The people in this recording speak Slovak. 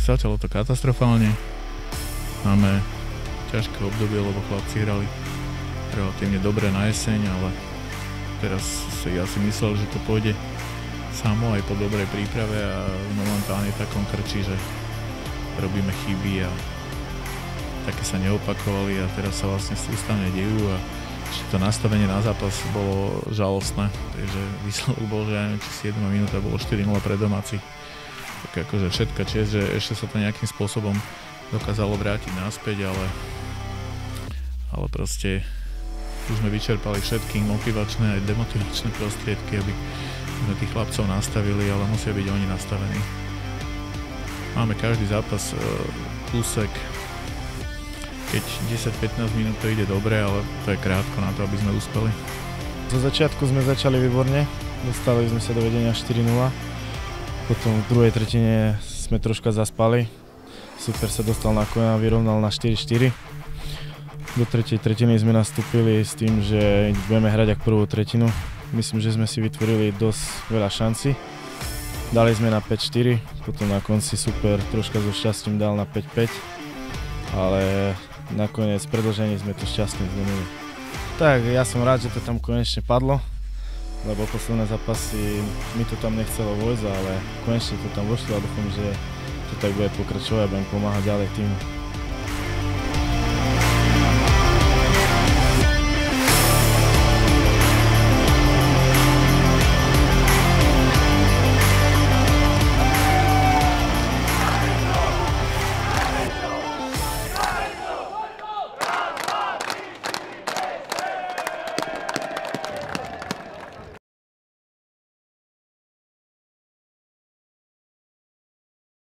Začalo to katastrofálne. Máme ťažké obdobie, lebo chlapci hrali relatívne dobre na jeseň, ale teraz ja si myslel, že to pôjde samo aj po dobrej príprave a momentálne takom krčí, že robíme chyby a také sa neopakovali a teraz sa vlastne sústavne dejú a to nastavenie na zápas bolo žalostné, takže výsledok bol, že aj či 7 minúta bolo 4-0 pre domácich. Tak akože všetka česť, že ešte sa to nejakým spôsobom dokázalo vrátiť naspäť, ale proste už sme vyčerpali všetky motivačné aj demotivačné prostriedky, aby sme tých chlapcov nastavili, ale musia byť oni nastavení. Máme každý zápas kúsek, keď 10-15 minút to ide dobre, ale to je krátko na to, aby sme uspeli. Zo začiatku sme začali výborne, dostali sme sa do vedenia 4-0. Potom v druhej tretine sme troška zaspali. Super sa dostal na koľena, vyrovnal na 4-4. Do tretej tretiny sme nastúpili s tým, že budeme hrať ako prvú tretinu. Myslím, že sme si vytvorili dosť veľa šancí. Dali sme na 5-4, potom na konci Super troška so šťastím dal na 5-5. Ale nakoniec v predĺžení sme to šťastne zlomili. Tak ja som rád, že to tam konečne padlo. Lebo posledné zápasy mi to tam nechcelo vojsť, ale konečne to tam vošlo a dúfam, že to tak bude pokračovať a budem pomáhať ďalej týmu.